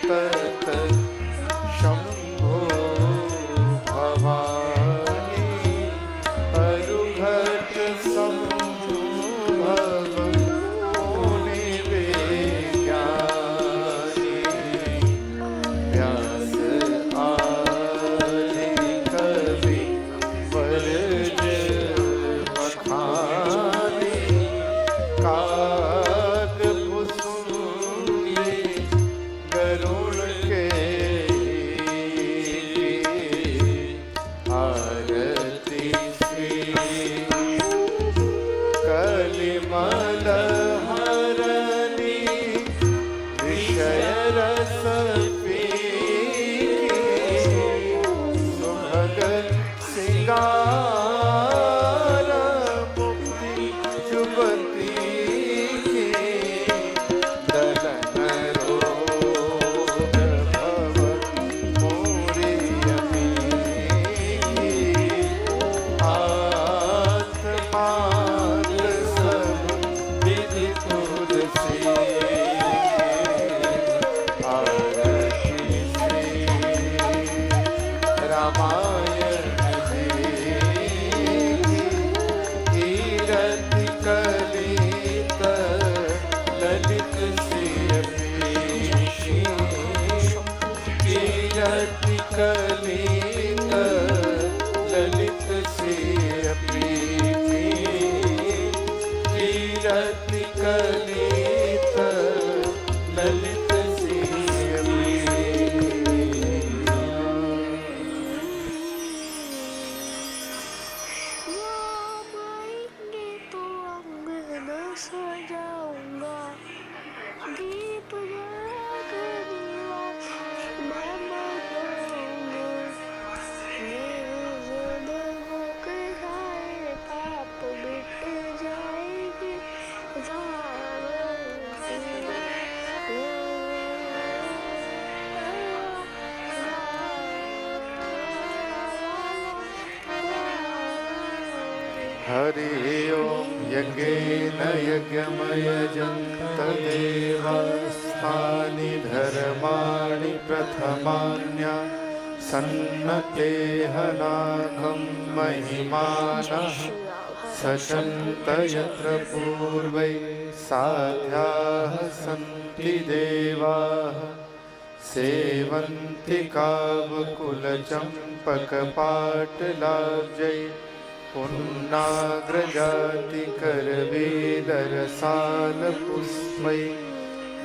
तत् शंभो भवानी अरुघट संभव मुनि विज्ञानी व्यास आदि कवि वर्ज मखानी काग कुसुमी गरुड़ के आरती श्री कलिमल हरणी विषय रस पीकी सुभग सिंगार मुक्ति जुबती की दलन रोग भव मोरियमी की आत्मात सब विधि तुलसी आरती श्री रामायण जी कीरति कलित ललित सिय पीठी कीरति कलित ललित सिय पीठी कीरति कलित ललित सिय पीठी। Ngapain gitu anggena sajaungga di penjaga jiwa mama dongga निर्जन होके जाए पाप मिट जाएगी हरि ओम यज्ञेन यज्ञमयजन्त देवास्तानि धर्माणि प्रथमान्या सन्नतेह नागं महिमानः सचन्त यत्र पूर्वै साध्याः सन्ति देवाः सेवन्ति कावकुलचम्पकपाटलाब्जै पुन्नाग्रजाति करवीदरसालपुष्पै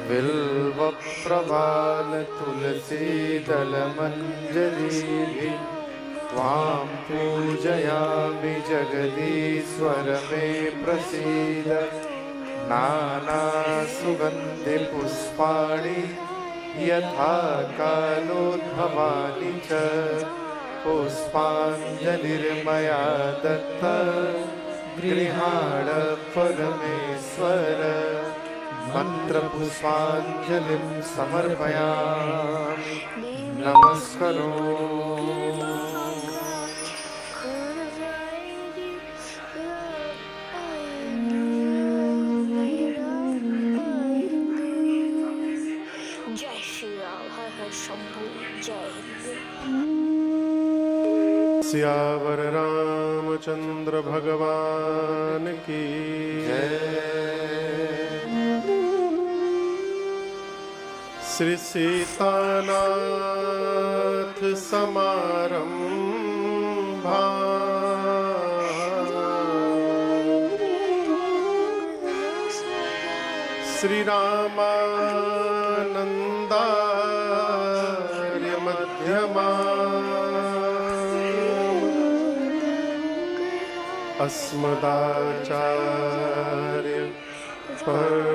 बिल्वप्रवाल तुलसीदलमञ्जरीभिः त्वां पूजयामि जगदीश्वर मे प्रसीद नानासुगन्धिपुष्पाणि यथा कालोद्भवानि च पुष्पाञ्जलिर्मया दत्ता गृहाण परमेश्वर मन्त्रपुष्पाञ्जलिं समर्पयामि नमस्करोमि। जय श्री राम हर हर शंभू जय हिंद। सियावर रामचंद्र भगवान की जय। श्री सीतानाथ समारंभा श्री रामानंदार्य मध्यमा अस्मदाचार्य पर्यन्ता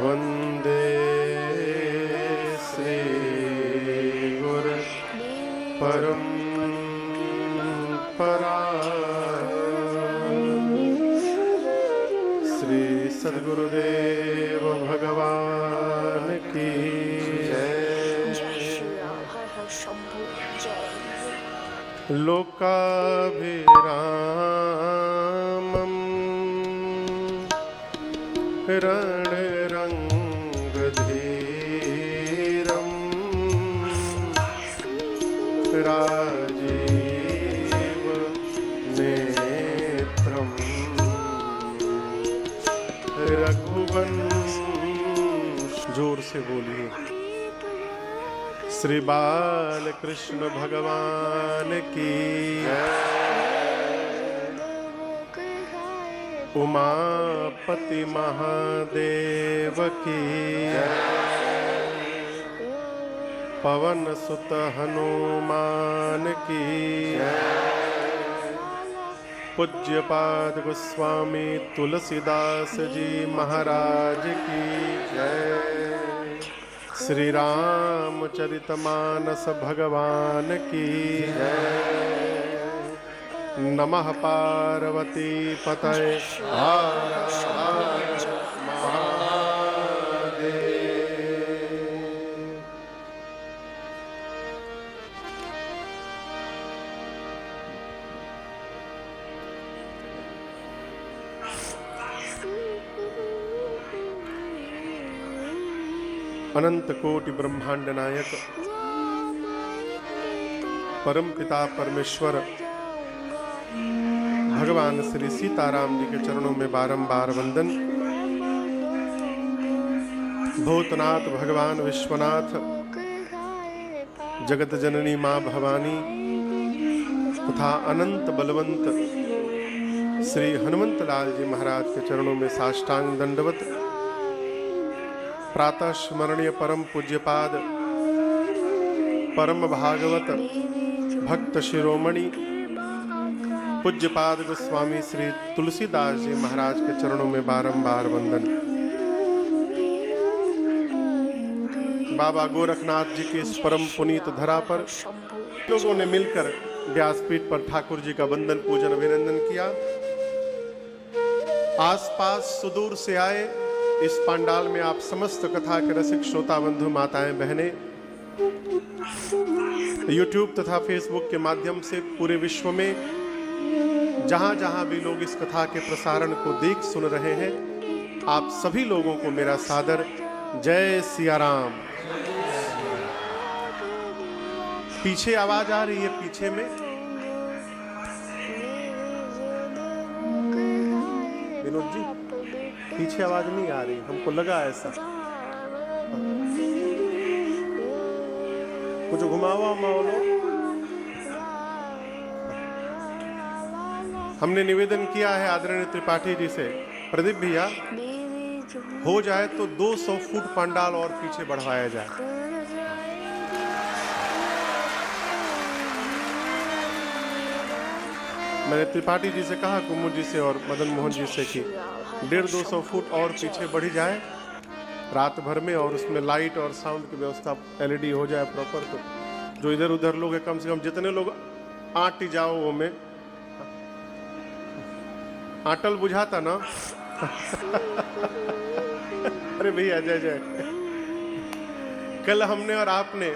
वन्दे श्री गुरु परम्परा श्री सद्गुरुदेव भगवान की लोकाभिरामम् रणरङ्गधीरम् राजीव नेत्रम् रघुवंश। जोर से बोलिए। श्री बाल कृष्ण भगवान की, उमापति महादेव की, पवन सुत हनुमान की, पूज्यपाद गोस्वामी तुलसीदास जी महाराज की जय। श्री रामचरितमानस भगवान की जय। नमः पार्वती पतये हर हर महादेव। अनंत कोटि ब्रह्मांड नायक परम पिता परमेश्वर भगवान श्री सीताराम जी के चरणों में बारंबार वंदन। भूतनाथ भगवान विश्वनाथ, जगत जननी मां भवानी तथा अनंत बलवंत श्री हनुमंत लाल जी महाराज के चरणों में साष्टांग दंडवत। प्रातः स्मरणीय परम पूज्यपाद परम भागवत भक्त शिरोमणि पूज्यपाद गोस्वामी श्री तुलसीदास जी महाराज के चरणों में बारंबार वंदन। बाबा गोरखनाथ जी के इस परम पुनीत धरा पर लोगों ने मिलकर व्यासपीठ पर ठाकुर जी का वंदन पूजन अभिनंदन किया। आसपास सुदूर से आए इस पंडाल में आप समस्त कथा के रसिक श्रोता बंधु माताएं बहनें YouTube तथा Facebook के माध्यम से पूरे विश्व में जहां जहां भी लोग इस कथा के प्रसारण को देख सुन रहे हैं, आप सभी लोगों को मेरा सादर जय सिया राम। पीछे आवाज आ रही है, पीछे में विनोद जी पीछे आवाज नहीं आ रही, हमको लगा ऐसा। कुछ घुमावा माहौल। हमने निवेदन किया है आदरणीय त्रिपाठी जी से, प्रदीप भैया हो जाए तो 200 फुट पंडाल और पीछे बढ़वाया जाए। मैंने त्रिपाठी जी से कहा, कुमुद जी से और मदन मोहन जी से कि 150-200 फुट और पीछे बढ़ी जाए रात भर में, और उसमें लाइट और साउंड की व्यवस्था LED हो जाए प्रॉपर। तो जो इधर उधर लोग हैं, कम से कम जितने लोग आट जाओ वो में आटल बुझाता ना। अरे भैया जय जय। कल हमने और आपने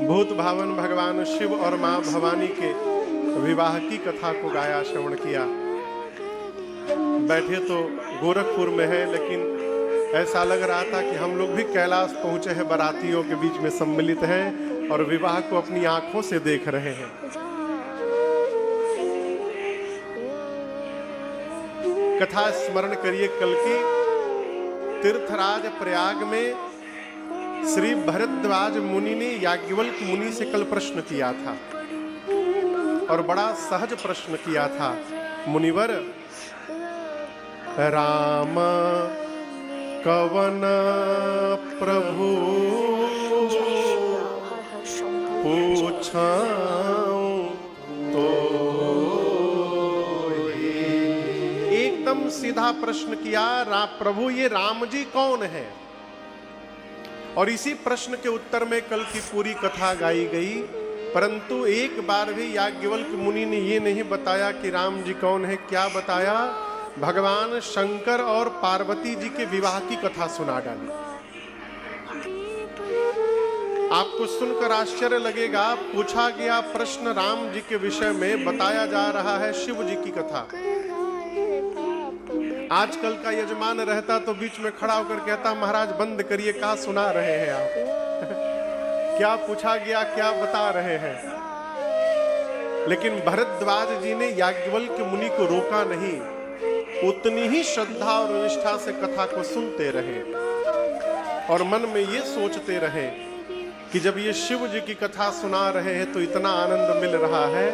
भूत भावन भगवान शिव और मां भवानी के विवाह की कथा को गाया, श्रवण किया। बैठे तो गोरखपुर में है, लेकिन ऐसा लग रहा था कि हम लोग भी कैलाश पहुंचे हैं, बारातियों के बीच में सम्मिलित हैं और विवाह को अपनी आंखों से देख रहे हैं। कथा स्मरण करिए कल की। तीर्थराज प्रयाग में श्री भरद्वाज मुनि ने याज्ञवल्क्य मुनि से कल प्रश्न किया था, और बड़ा सहज प्रश्न किया था। मुनिवर, राम कवन प्रभु पूछाऊं तो एकदम सीधा प्रश्न किया, प्रभु ये राम जी कौन है? और इसी प्रश्न के उत्तर में कल की पूरी कथा गाई गई। परंतु एक बार भी याज्ञवल्क्य मुनि ने ये नहीं बताया कि राम जी कौन है। क्या बताया? भगवान शंकर और पार्वती जी के विवाह की कथा सुना डाली। आपको सुनकर आश्चर्य लगेगा, पूछा गया प्रश्न राम जी के विषय में, बताया जा रहा है शिव जी की कथा। आजकल का यजमान रहता तो बीच में खड़ा होकर कहता, महाराज बंद करिए, क्या सुना रहे हैं आप क्या पूछा गया, क्या बता रहे हैं। लेकिन भरद्वाज जी ने याज्ञवल्क्य मुनि को रोका नहीं, उतनी ही श्रद्धा और निष्ठा से कथा को सुनते रहे और मन में ये सोचते रहे कि जब ये शिव जी की कथा सुना रहे हैं तो इतना आनंद मिल रहा है,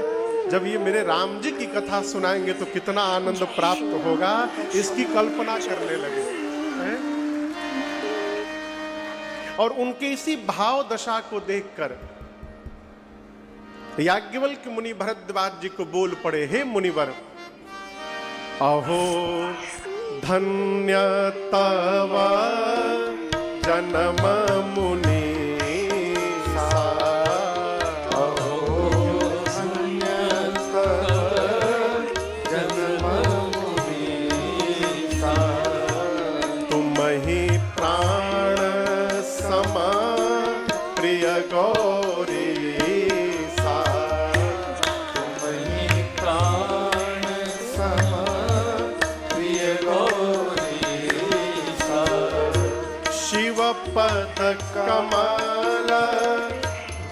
जब ये मेरे राम जी की कथा सुनाएंगे तो कितना आनंद प्राप्त होगा, इसकी कल्पना करने लगे हैं? और उनके इसी भाव दशा को देखकर याज्ञवल्क्य मुनि भरद्वाज जी को बोल पड़े, हे मुनिवर, अहो धन्य तव जन्म मुनि पद कमल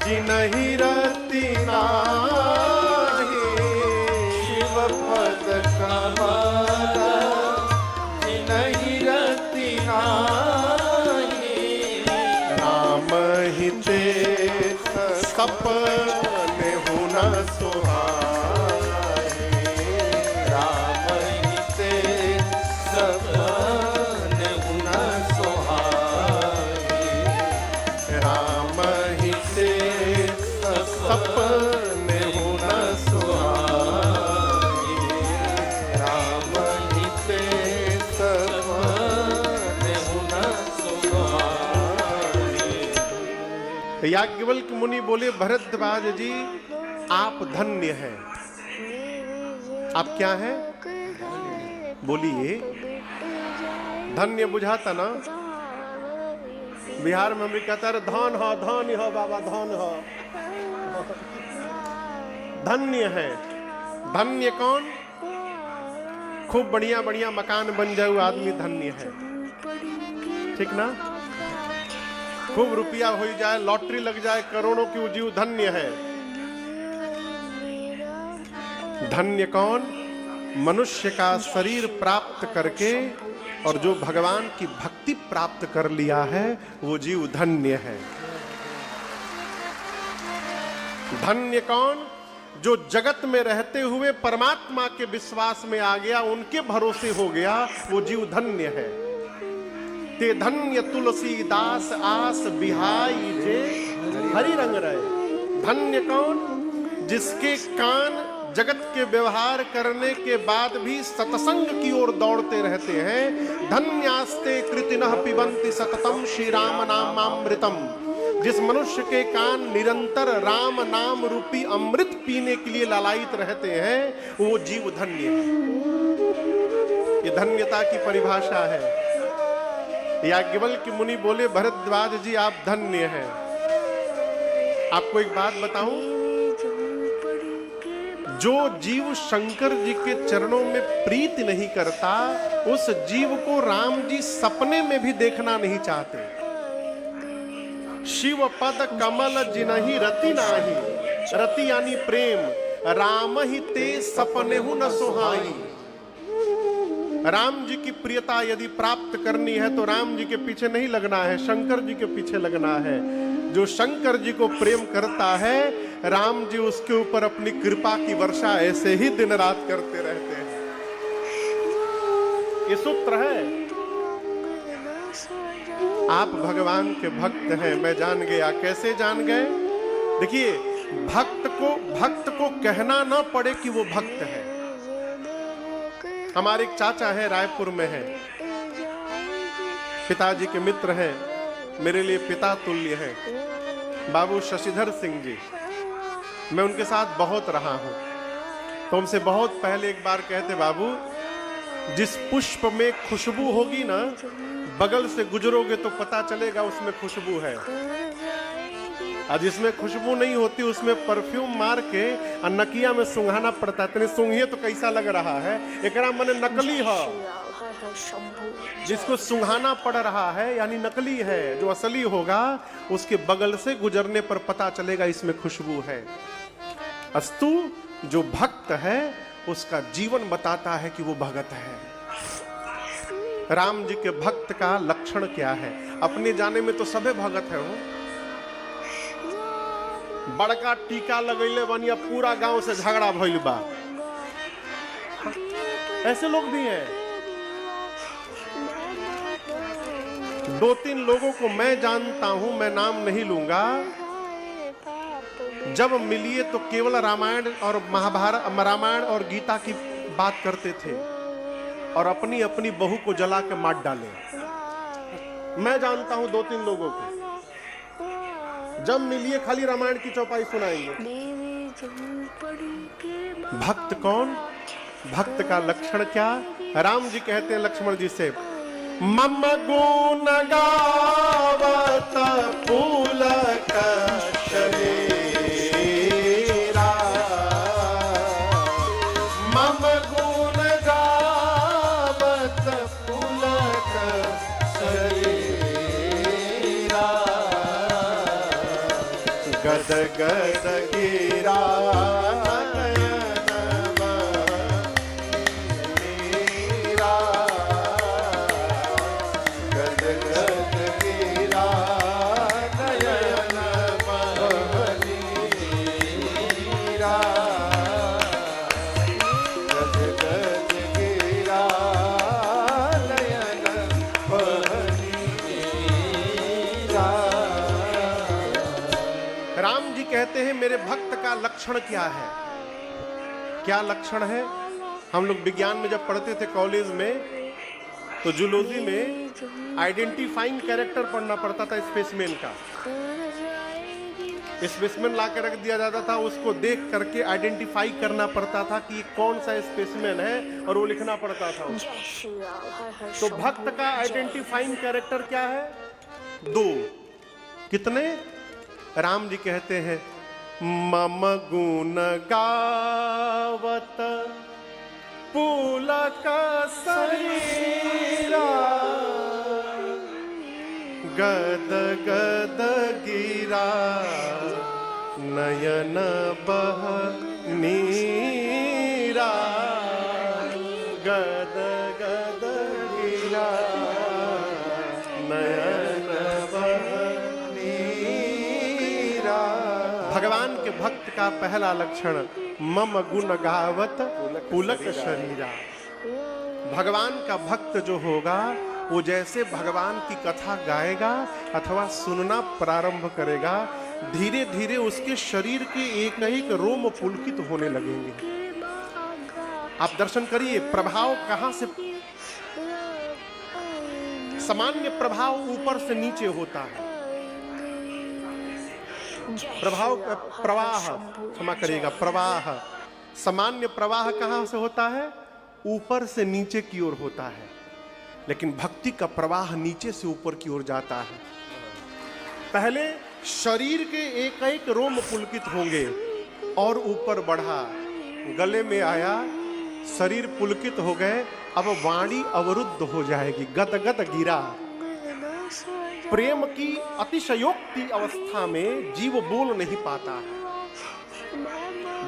जिनहि रति नाहि, शिव पद कमल जिनहि रति नाहि, राम ही ते सपने हु न सुहाए, राम ही ते सपने हु न सुहाए, राम ही ते सपने हु न सुहाए, राम ही ते सपने हु न सुहाए। याज्ञवल्क्य मुनि बोले, भरद्वाज जी आप धन्य हैं। आप क्या हैं? बोलिए। धन्य बुझाता ना? बिहार में हम कहता है धन हो, धन हो बाबा, धन हो। धन्य है। धन्य कौन? खूब बढ़िया बढ़िया मकान बन जाए वो आदमी धन्य है, ठीक ना? खूब रुपया हो जाए, लॉटरी लग जाए करोड़ों की, वो जीव धन्य है। धन्य कौन? मनुष्य का शरीर प्राप्त करके और जो भगवान की भक्ति प्राप्त कर लिया है वो जीव धन्य है। धन्य कौन? जो जगत में रहते हुए परमात्मा के विश्वास में आ गया, उनके भरोसे हो गया, वो जीव धन्य है। ते धन्य तुलसीदास आस बिहाई जे हरि रंग रहे। धन्य कौन? जिसके कान जगत के व्यवहार करने के बाद भी सत्संग की ओर दौड़ते रहते हैं। धन्यास्ते कृतिनः पिबन्ति सततम श्री राम नामामृतम। जिस मनुष्य के कान निरंतर राम नाम रूपी अमृत पीने के लिए लालायित रहते हैं, वो जीव धन्य है। ये धन्यता की परिभाषा है। याज्ञवल्क्य मुनि बोले, भरद्वाज जी आप धन्य हैं। आपको एक बात बताऊं, जो जीव शंकर जी के चरणों में प्रीति नहीं करता, उस जीव को राम जी सपने में भी देखना नहीं चाहते। शिव पद कमल जिनहि रति नाही, रति यानी प्रेम, राम ही ते सपने हु न सुहाई। राम जी की प्रियता यदि प्राप्त करनी है तो राम जी के पीछे नहीं लगना है, शंकर जी के पीछे लगना है। जो शंकर जी को प्रेम करता है, राम जी उसके ऊपर अपनी कृपा की वर्षा ऐसे ही दिन रात करते रहते हैं। ये सूत्र है। आप भगवान के भक्त हैं, मैं जान गया। कैसे जान गए? देखिए, भक्त को कहना ना पड़े कि वो भक्त है। हमारे एक चाचा है, रायपुर में है, पिताजी के मित्र हैं, मेरे लिए पिता तुल्य हैं, बाबू शशिधर सिंह जी। मैं उनके साथ बहुत रहा हूं, तो उनसे बहुत पहले एक बार कहते, बाबू जिस पुष्प में खुशबू होगी ना, बगल से गुजरोगे तो पता चलेगा उसमें खुशबू है, और जिसमें खुशबू नहीं होती उसमें परफ्यूम मार के नकिया में सुंघाना पड़ता है। तेने सुंघिए तो कैसा लग रहा है, एकरा मने नकली है, हर हर शंभू जिसको सुंघाना पड़ रहा है यानी नकली है, जो असली होगा उसके बगल से गुजरने पर पता चलेगा इसमें खुशबू है। अस्तु जो भक्त है उसका जीवन बताता है कि वो भगत है। राम जी के भक्त का लक्षण क्या है? अपने जाने में तो सभी भगत है हो, बड़का टीका लगैले बनिया पूरा गांव से झगड़ा भइल बा, ऐसे लोग भी हैं। दो तीन लोगों को मैं जानता हूं, मैं नाम नहीं लूंगा, जब मिलिए तो केवल रामायण और महाभारत, रामायण और गीता की बात करते थे और अपनी अपनी बहू को जला के मार डाले। मैं जानता हूं दो तीन लोगों को, जब मिलिए खाली रामायण की चौपाई सुनाएंगे। भक्त कौन? भक्त का लक्षण क्या? राम जी कहते हैं लक्ष्मण जी से, मम गुण गावत पुलक शरीरा, मम गुण गावत पुलक शरीरा, गद गद गिरा कहते हैं मेरे भक्त का लक्षण क्या है? क्या लक्षण है? हम लोग विज्ञान में जब पढ़ते थे कॉलेज में तो जूलॉजी में आइडेंटिफाइंग कैरेक्टर पढ़ना पड़ता था स्पेसिमेन का। स्पेसिमेन ला के रख दिया जाता था, उसको देख करके आइडेंटिफाई करना पड़ता था कि ये कौन सा स्पेसिमेन है और वो लिखना पड़ता था। तो भक्त का आइडेंटिफाइंग कैरेक्टर क्या है? दो। कितने? राम जी कहते हैं मम गुण गावत पुलक शरीरा, गद गद गिरा नयन बह नीरा, गद गद गिरा नयन बह नीरा। भगवान के भक्त का पहला लक्षण मम गुण गावत पुलक शरीरा। भगवान का भक्त जो होगा वो जैसे भगवान की कथा गाएगा अथवा सुनना प्रारंभ करेगा, धीरे धीरे उसके शरीर के एक एक रोम पुलकित होने लगेंगे। आप दर्शन करिए प्रभाव कहां से, सामान्य प्रभाव ऊपर से नीचे होता है। प्रभाव प्रवाह, क्षमा करिएगा, प्रवाह, सामान्य प्रवाह कहां से होता है? ऊपर से नीचे की ओर होता है, लेकिन भक्ति का प्रवाह नीचे से ऊपर की ओर जाता है। पहले शरीर के एक एक रोम पुलकित होंगे और ऊपर बढ़ा, गले में आया, शरीर पुलकित हो गए, अब वाणी अवरुद्ध हो जाएगी, गद गद गिरा। प्रेम की अतिशयोक्ति अवस्था में जीव बोल नहीं पाता है।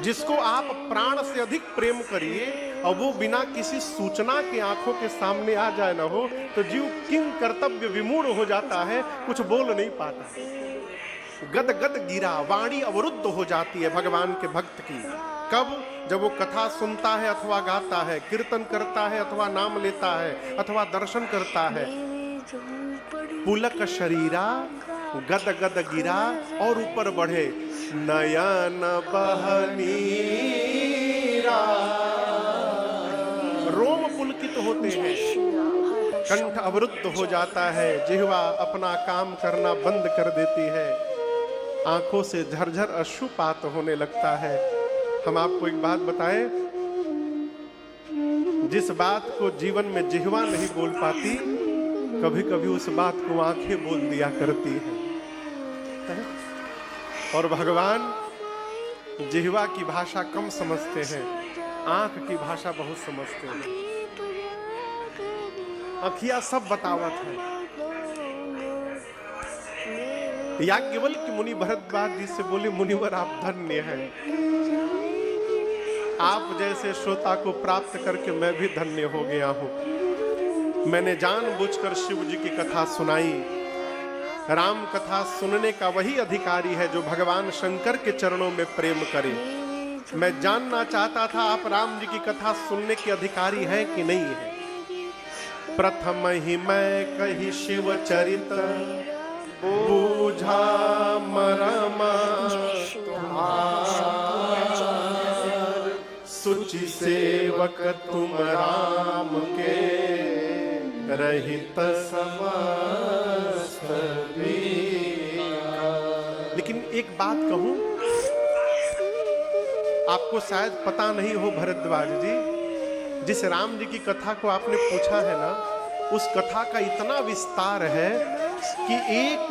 जिसको आप प्राण से अधिक प्रेम करिए और वो बिना किसी सूचना के आंखों के सामने आ जाए ना हो तो जीव किंग कर्तव्य विमूढ़ हो जाता है, कुछ बोल नहीं पाता। गद गद गिरा, वाणी अवरुद्ध हो जाती है भगवान के भक्त की। कब? जब वो कथा सुनता है अथवा गाता है, कीर्तन करता है अथवा नाम लेता है अथवा दर्शन करता है। पुलक शरीरा, गद गद गिरा और ऊपर बढ़े, नयन बहनीरा, रोम पुलकित होते हैं, कंठ अवरुद्ध हो जाता है, जिह्वा अपना काम करना बंद कर देती है, आंखों से झरझर अश्रुपात होने लगता है। हम आपको एक बात बताएं, जिस बात को जीवन में जिह्वा नहीं बोल पाती, कभी कभी उस बात को आंखें बोल दिया करती हैं। और भगवान जिह्वा की भाषा कम समझते हैं, आंख की भाषा बहुत समझते हैं। अखिया सब बतावत है। याज्ञवल्क्य मुनि भरद्वाज जी से बोले, मुनिवर आप धन्य हैं, आप जैसे श्रोता को प्राप्त करके मैं भी धन्य हो गया हूं। मैंने जानबूझकर शिव जी की कथा सुनाई। राम कथा सुनने का वही अधिकारी है जो भगवान शंकर के चरणों में प्रेम करे। मैं जानना चाहता था आप राम जी की कथा सुनने के अधिकारी है कि नहीं है। प्रथम ही मैं कही शिव चरित, बूझा मरम सुचि सेवक तुम राम के, रहित समस्त बीका। लेकिन एक बात कहूं, आपको शायद पता नहीं हो भरद्वाज जी, जिस राम जी की कथा को आपने पूछा है ना, उस कथा का इतना विस्तार है कि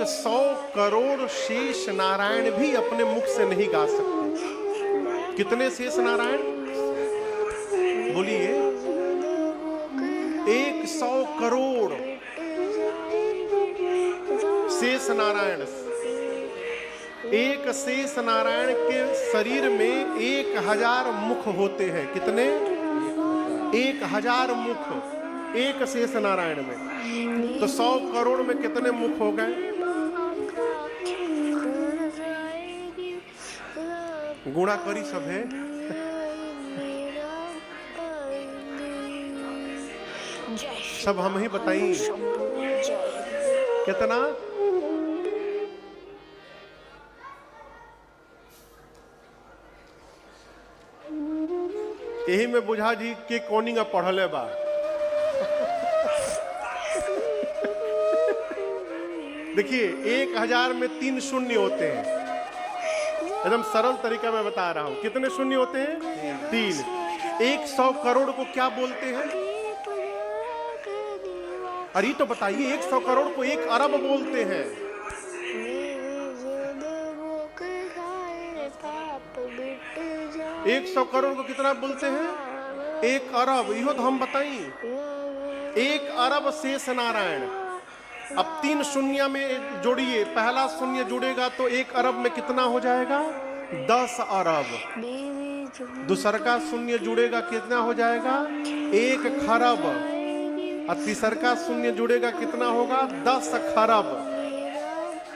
100 करोड़ शेष नारायण भी अपने मुख से नहीं गा सकते। कितने शेष नारायण बोलिए? 100 करोड़ शेष नारायण। एक शेष नारायण के शरीर में 1000 मुख होते हैं। कितने? 1000 मुख एक शेष नारायण में। तो 100 करोड़ में कितने मुख हो गए? गुणा करी सब है। सब हम ही बताइए कितना? यही में बुझा जी के कोनिंग पढ़ले बा। देखिए 1000 में 3 शून्य होते हैं। एकदम सरल तरीका में बता रहा हूं। कितने शून्य होते हैं? 3। 100 करोड़ को क्या बोलते हैं? अरे तो बताइए, 100 करोड़ को 1 अरब बोलते हैं। 100 करोड़ को कितना बोलते हैं? 1 अरब। इहो तो हम बताइए। 1 अरब शेष नारायण। अब 3 शून्य में जोड़िए, पहला शून्य जुड़ेगा तो 1 अरब में कितना हो जाएगा? 10 अरब। दूसरा का शून्य जुड़ेगा कितना हो जाएगा? 1 खरब। और तीसरा का शून्य जुड़ेगा कितना होगा? 10 खरब।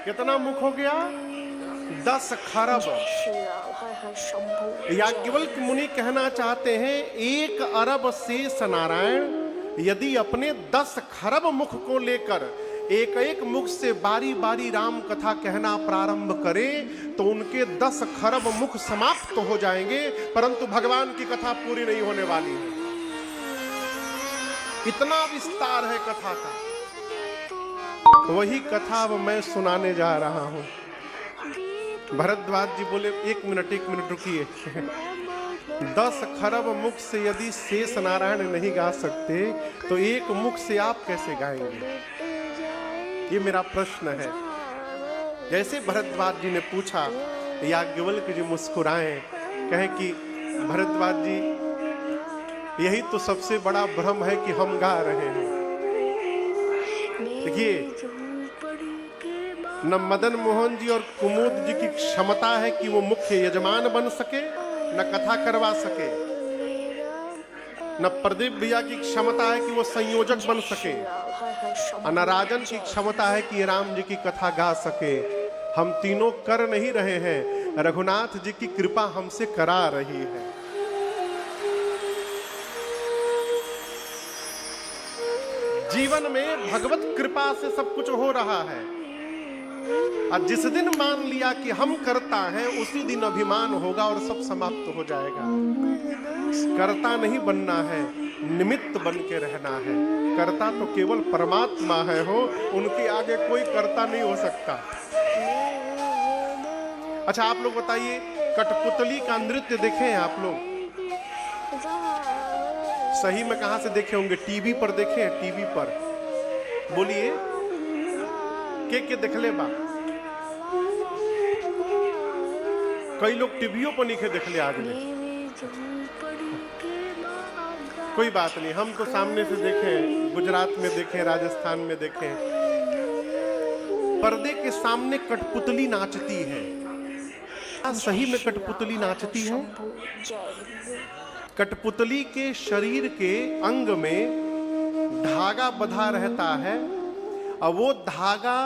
कितना मुख हो गया? 10 खरब। याज्ञवल्क्य मुनि कहना चाहते हैं 1 अरब शेष नारायण यदि अपने 10 खरब मुख को लेकर एक एक मुख से बारी बारी राम कथा कहना प्रारंभ करें तो उनके 10 खरब मुख समाप्त तो हो जाएंगे, परंतु भगवान की कथा पूरी नहीं होने वाली है। इतना विस्तार है कथा का। वही कथा अब मैं सुनाने जा रहा हूं। भरद्वाज जी बोले, एक मिनट रुकिए। 10 खरब मुख से यदि शेष नारायण नहीं गा सकते तो 1 मुख से आप कैसे गाएंगे? ये मेरा प्रश्न है। जैसे भरद्वाज जी ने पूछा, याज्ञवल्क्य जी मुस्कुराए, कहे कि भरद्वाज जी यही तो सबसे बड़ा भ्रम है कि हम गा रहे हैं। देखिए, न मदन मोहन जी और कुमुद जी की क्षमता है कि वो मुख्य यजमान बन सके, न कथा करवा सके। न प्रदीप भैया की क्षमता है कि वो संयोजक बन सके, न राजन की क्षमता है कि राम जी की कथा गा सके। हम तीनों कर नहीं रहे हैं, रघुनाथ जी की कृपा हमसे करा रही है। जीवन में भगवत कृपा से सब कुछ हो रहा है। और जिस दिन मान लिया कि हम करता हैं, उसी दिन अभिमान होगा और सब समाप्त हो जाएगा। करता नहीं बनना है, निमित्त बन के रहना है। करता तो केवल परमात्मा है हो, उनके आगे कोई करता नहीं हो सकता। अच्छा आप लोग बताइए, कठपुतली का नृत्य देखे हैं आप लोग? सही में कहां से देखे होंगे? टीवी पर देखे हैं? टीवी पर बोलिए, के देखले बा? कई लोग टीवियों पर नहीं देख ले आज में। कोई बात नहीं, हम तो सामने से देखें, गुजरात में देखें, राजस्थान में देखें, पर्दे के सामने कठपुतली नाचती है। सही में कठपुतली नाचती है? कठपुतली के शरीर के अंग में धागा बंधा रहता है और वो धागा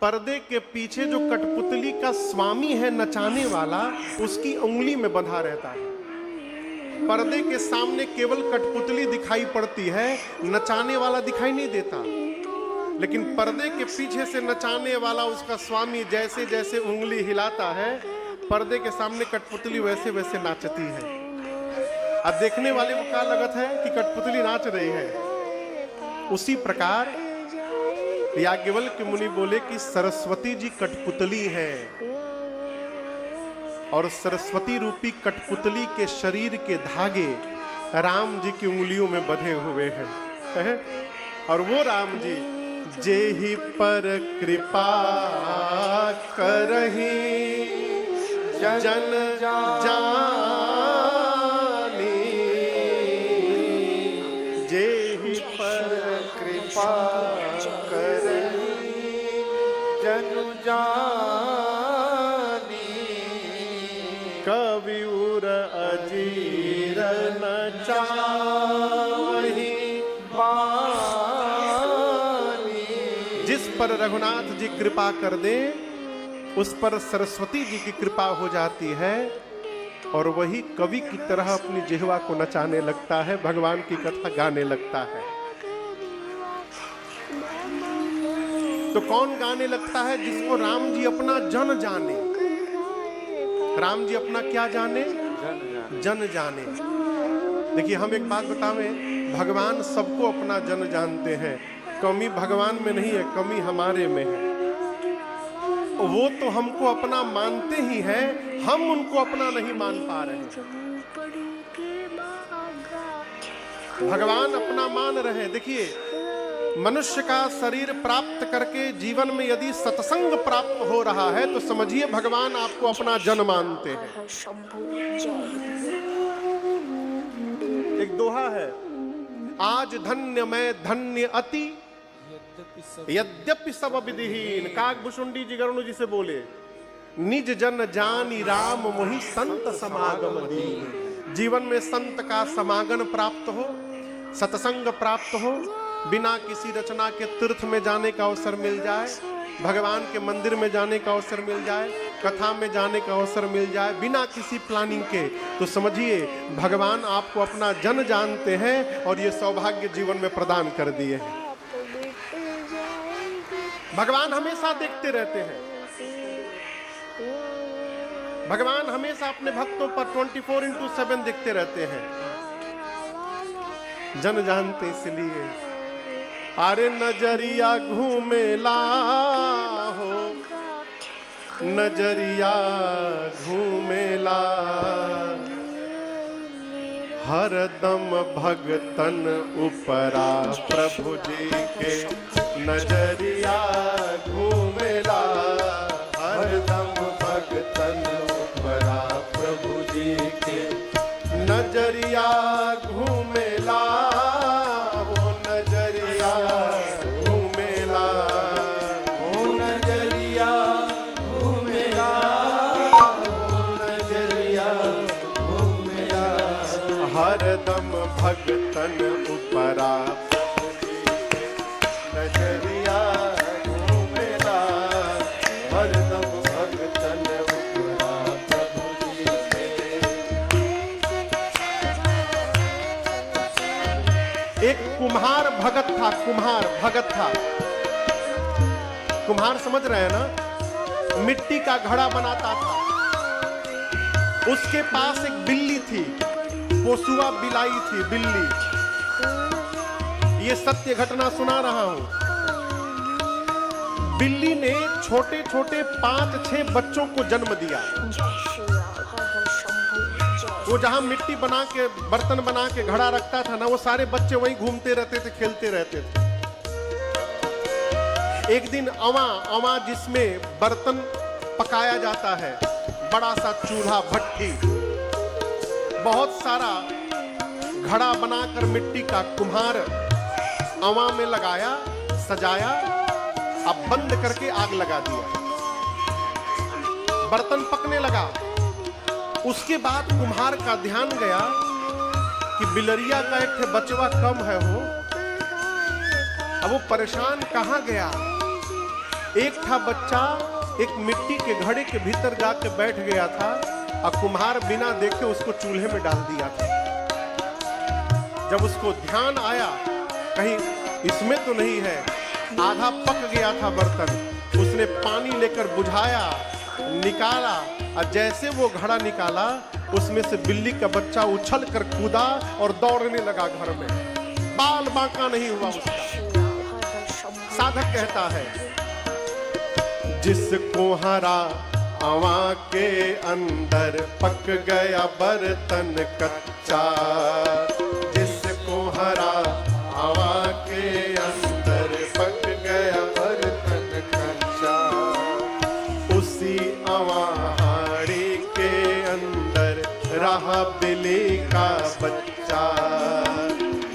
पर्दे के पीछे जो कठपुतली का स्वामी है नचाने वाला, उसकी उंगली में बंधा रहता है। पर्दे के सामने केवल कठपुतली दिखाई पड़ती है, नचाने वाला दिखाई नहीं देता। लेकिन पर्दे के पीछे से नचाने वाला उसका स्वामी जैसे जैसे उंगली हिलाता है, पर्दे के सामने कठपुतली वैसे वैसे नाचती है। अब देखने वाले को क्या लगत है कि कठपुतली नाच रही है। उसी प्रकार याज्ञवल्क्य मुनि बोले कि सरस्वती जी कठपुतली है और सरस्वती रूपी कठपुतली के शरीर के धागे राम जी की उंगलियों में बंधे हुए हैं। और वो राम जी जेहि पर कृपा करहि जन जानी, जेहि पर कृपा करहि जन जानी, कवि उर अजीर न चाहि बानी। जिस पर रघुनाथ जी कृपा कर दे, उस पर सरस्वती जी की कृपा हो जाती है और वही कवि की तरह अपनी जिह्वा को नचाने लगता है, भगवान की कथा गाने लगता है। तो कौन गाने लगता है? जिसको राम जी अपना जन जाने। राम जी अपना क्या जाने? जन जाने। देखिए, हम एक बात बतावें, भगवान सबको अपना जन जानते हैं। कमी भगवान में नहीं है, कमी हमारे में है। वो तो हमको अपना मानते ही हैं, हम उनको अपना नहीं मान पा रहे हैं। भगवान अपना मान रहे हैं। देखिए, मनुष्य का शरीर प्राप्त करके जीवन में यदि सत्संग प्राप्त हो रहा है तो समझिए भगवान आपको अपना जन मानते हैं। एक दोहा है, आज धन्य मैं धन्य अति यद्यपि सब विधिहीन। काकभुषुंडी जी गरुड़ जी से बोले, निज जन जानी राम मोहि संत समागम दीन। जीवन में संत का समागम प्राप्त हो, सत्संग प्राप्त हो, बिना किसी रचना के तीर्थ में जाने का अवसर मिल जाए, भगवान के मंदिर में जाने का अवसर मिल जाए, कथा में जाने का अवसर मिल जाए, बिना किसी प्लानिंग के, तो समझिए भगवान आपको अपना जन जानते हैं और ये सौभाग्य जीवन में प्रदान कर दिए हैं। भगवान हमेशा देखते रहते हैं। भगवान हमेशा अपने भक्तों पर 24/7 देखते रहते हैं। जन जानते इसलिए, अरे नजरिया घूमेला हो, नजरिया घूमेला, हरदम भगतन उपरा प्रभु जी के नजरिया घूमेला, हरदम भगतन उपरा प्रभु जी के नजरिया घूमेला, वो नजरिया घूमेला, वो नजरिया घूमेला, वो नजरिया घूमेला, हरदम भगतन उपरा नजरिया घूमेला, हरदम भगतन उपरा प्रभु जी के। एक कुम्हार भगत था, कुम्हार भगत था। कुम्हार समझ रहे हैं ना? मिट्टी का घड़ा बनाता था। उसके पास एक बिल्ली थी, पोसुआ बिलाई थी, बिल्ली। ये सत्य घटना सुना रहा हूं। बिल्ली ने छोटे छोटे 5-6 बच्चों को जन्म दिया। वो जहां मिट्टी बना के, बर्तन बना के घड़ा रखता था ना, वो सारे बच्चे वहीं घूमते रहते थे, खेलते रहते थे। एक दिन अवा जिसमें बर्तन पकाया जाता है, बड़ा सा चूल्हा, भट्टी, बहुत सारा घड़ा बनाकर मिट्टी का कुम्हार अवा में लगाया, सजाया, अब बंद करके आग लगा दिया। बर्तन पकने लगा। उसके बाद कुम्हार का ध्यान गया कि बिलरिया का एक बचवा कम है हो। अब वो परेशान कहाँ गया। एक था बच्चा, एक मिट्टी के घड़े के भीतर जाके बैठ गया था और कुम्हार बिना देखे उसको चूल्हे में डाल दिया था। जब उसको ध्यान आया कहीं इसमें तो नहीं है, आधा पक गया था बर्तन, उसने पानी लेकर बुझाया, निकाला और जैसे वो घड़ा निकाला उसमें से बिल्ली का बच्चा उछल कर कूदा और दौड़ने लगा घर में। बाल बांका नहीं हुआ उसका। साधक कहता है, जिसको हरा अवा के अंदर पक गया बर्तन कच्चा, जिसको हरा अवा के अंदर पक गया बर्तन कच्चा, उसी अवाहाड़ी के अंदर रहा बिल्ली का बच्चा,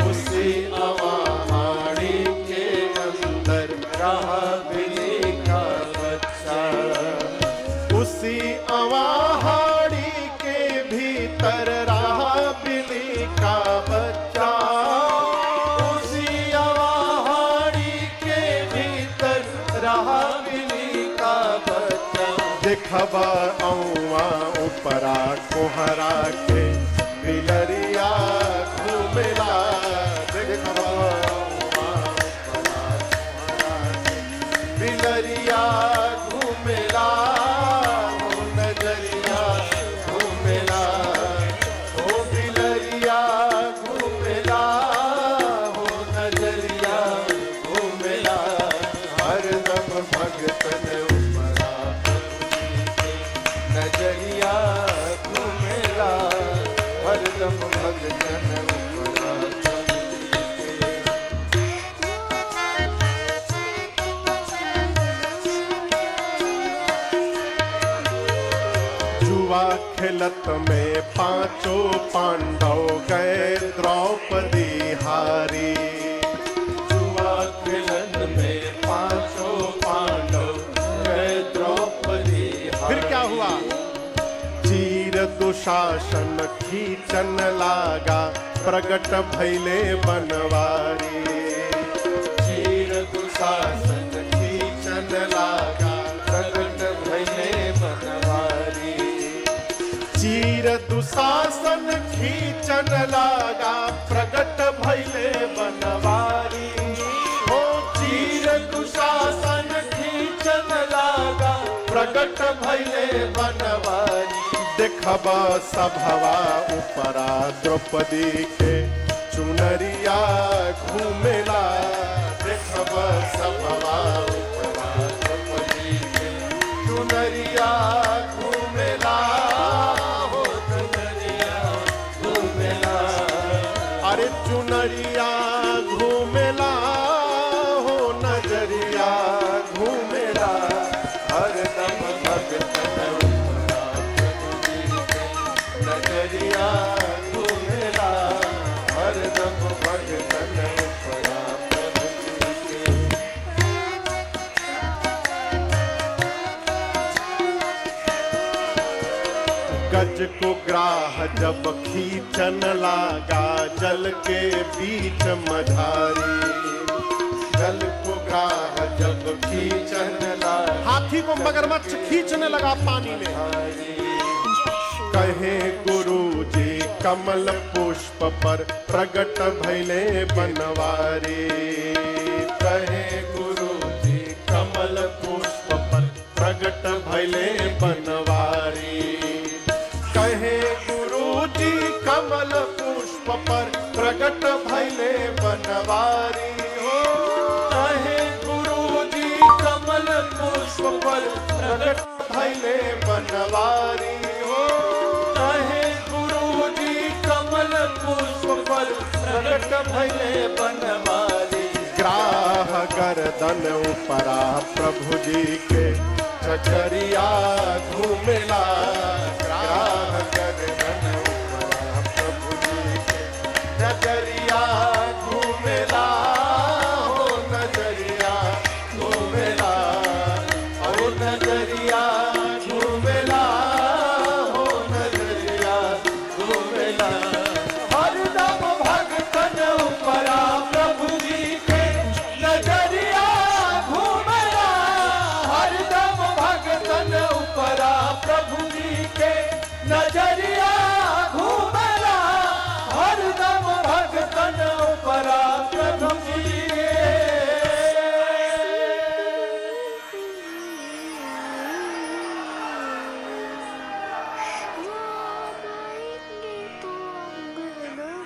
उसी अवाहाड़ी के अंदर रहा बिल्ली का बच्चा, उसी अवाहाड़ी के भीतर रहा बिल्ली का बच्चा, उसी अवाहाड़ी के भीतर रहा बिल्ली का बच्चा। देखबा औवा ऊपरा कोहरा के बिलरिया घूमेला, देखबा औवा ऊपरा कोहरा के बिलरिया घूमेला, हो नजरिया घूमेला, हो बिलरिया घूमेला, हो नजरिया घूमेला, हरदम भगतन नजरिया घूमेला, हरदम भगतन उपरा। जुआ खेलत में पांचों पांडव गए द्रौपदी हारी, जुआ खेलत में पांचों पांडव गए द्रौपदी हारी। फिर क्या हुआ। चीर दुशासन खींचन लागा प्रगट भैले बनवारी, चीर दुशासन खींचन लागा प्रगट भैले बनवारी, चीर दुशासन खींचन लागा प्रगट भैले बनवारी, हो चीर दुशासन खींचन लागा प्रगट भैले बनवारी। देखबा सभवा उपरा द्रौपदी के चुनरिया घूमेला, देखबा सभवा उपरा द्रौपदी के चुनरिया घूमेला, हो चुनरिया घूमेला, अरे चुनरिया घूमेला, हो नजरिया घूमेला, हरदम भगतन नजरिया घूमेला, हरदम भगतन उपरा प्रभु के। गज को ग्राह जब खींचन लागा जल के बीच मझारी, जल को ग्राह जब खींचन लागा, हाथी को मगरमच्छ खींचने लगा पानी में। कहे गुरु जी कमल पुष्प पर प्रगट भैले बनवारी, कहे गुरु जी कमल पुष्प पर प्रगट भैले बनवारी, कहे गुरु जी कमल पुष्प पर प्रगट भैले बनवारी, हो कहे गुरु जी कमल पुष्प पर प्रगट भैले बनवारी, हो कहे गुरु जी कमल पुष्प पर प्रगट भैले बनवारी। ग्राह गर्दन उपरा प्रभु जी के चचरिया घूमेला, ग्राह गर्दन उपरा प्रभु जी के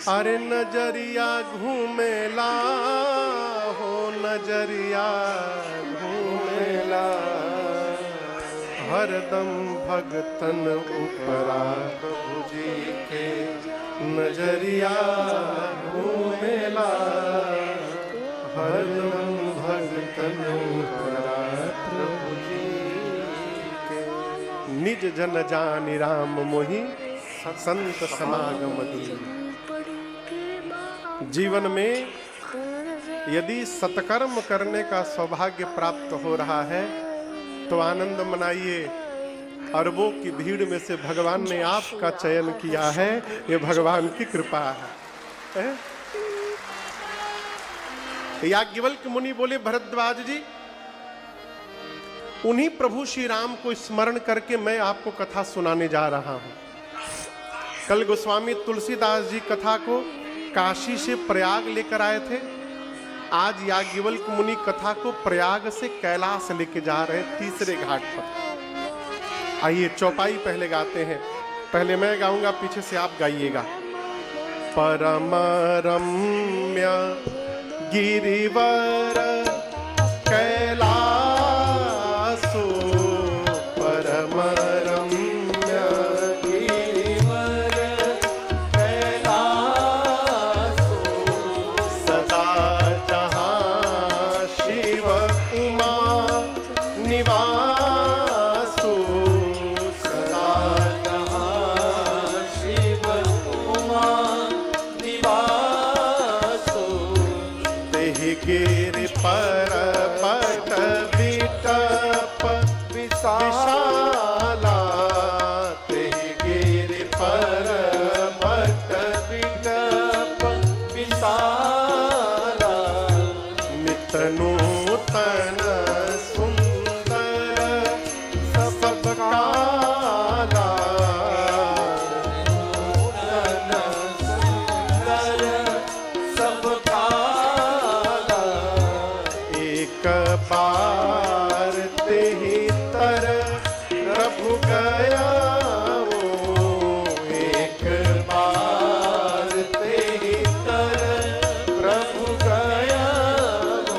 अरे नजरिया घूमेला हो नजरिया घूमेला हरदम भगतन उपरा प्रभु जी के नजरिया घूमेला हरदम भगतन उपरा प्रभु जी के निज जन जानि राम मोहि संत समागम दीन। जीवन में यदि सत्कर्म करने का सौभाग्य प्राप्त हो रहा है तो आनंद मनाइए। अरबों की भीड़ में से भगवान ने आपका चयन किया है, ये भगवान की कृपा है। याज्ञवल्क्य मुनि बोले, भरद्वाज जी, उन्हीं प्रभु श्री राम को स्मरण करके मैं आपको कथा सुनाने जा रहा हूं। कल गोस्वामी तुलसीदास जी कथा को काशी से प्रयाग लेकर आए थे। आज याज्ञवल्क्य मुनि कथा को प्रयाग से कैलाश लेके जा रहे हैं, तीसरे घाट पर। आइए चौपाई पहले गाते हैं, पहले मैं गाऊंगा, पीछे से आप गाइएगा। परम रम्य गिरिवर कैलासो परम रम्य गिरिवर कैलासो सदा जहाँ शिव उमा निवासो सदा जहाँ शिव उमा निवासो तेहि गिरि पर्वत विटप विशाला तेहि गिरि पर्वत विटप विशाला नित नूतन सुंदर सब काला नूतन सुंदर सब काला एक बार तेहि तर प्रभु गया वो एक बार तेहि तर प्रभु गया वो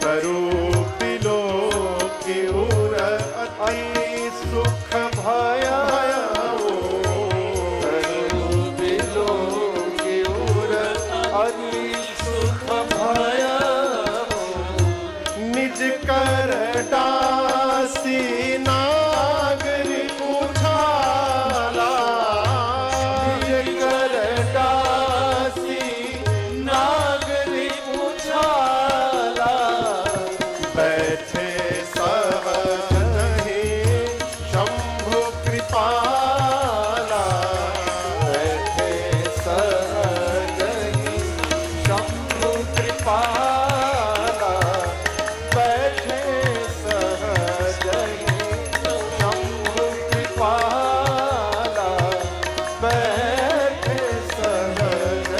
स्वरूपी लोक उर अति सुख भया वो स्वरूपी लोक उर अति सुख भया निज कर दासी नागरी उछाला निज कर दासी नागरी उछाला बैठे सब नहीं शंभु कृपाला बैठे सब नहीं शंभु कृपाला बैठे सहज शंभु कृपाला बैठे सहज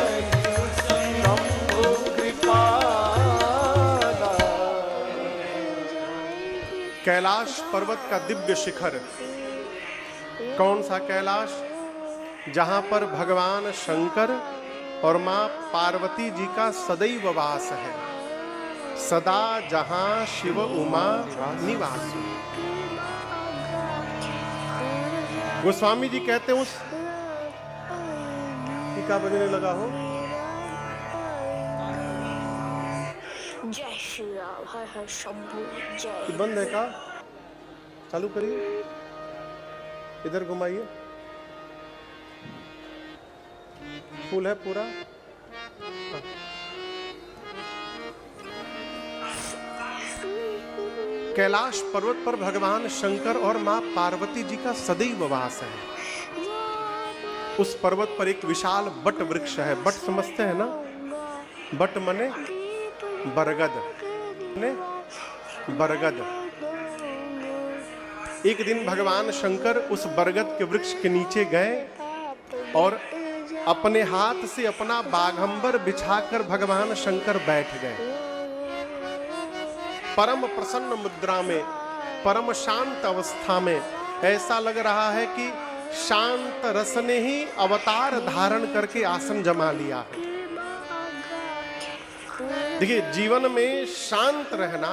शंभु कृपाला। कैलाश पर्वत का दिव्य शिखर, कौन सा कैलाश? जहां पर भगवान शंकर और मां पार्वती जी का सदैव वास है। सदा जहां शिव उमा निवास। गोस्वामी जी कहते हैं उस टीका बजने लगा हो। जय श्री राम, हर हर शंभू जय। कि बंद है का? चालू करिए, इधर घुमाइए। फुल है पूरा। हाँ। कैलाश पर्वत पर भगवान शंकर और मां पार्वती जी का सदैव वास है। उस पर्वत पर एक विशाल बट वृक्ष है। बट समझते हैं ना? बट मने बरगद, ने बरगद। एक दिन भगवान शंकर उस बरगद के वृक्ष के नीचे गए और अपने हाथ से अपना बाघंबर बिछाकर भगवान शंकर बैठ गए। परम प्रसन्न मुद्रा में, परम शांत अवस्था में। ऐसा लग रहा है कि शांत रस ने ही अवतार धारण करके आसन जमा लिया है। देखिए, जीवन में शांत रहना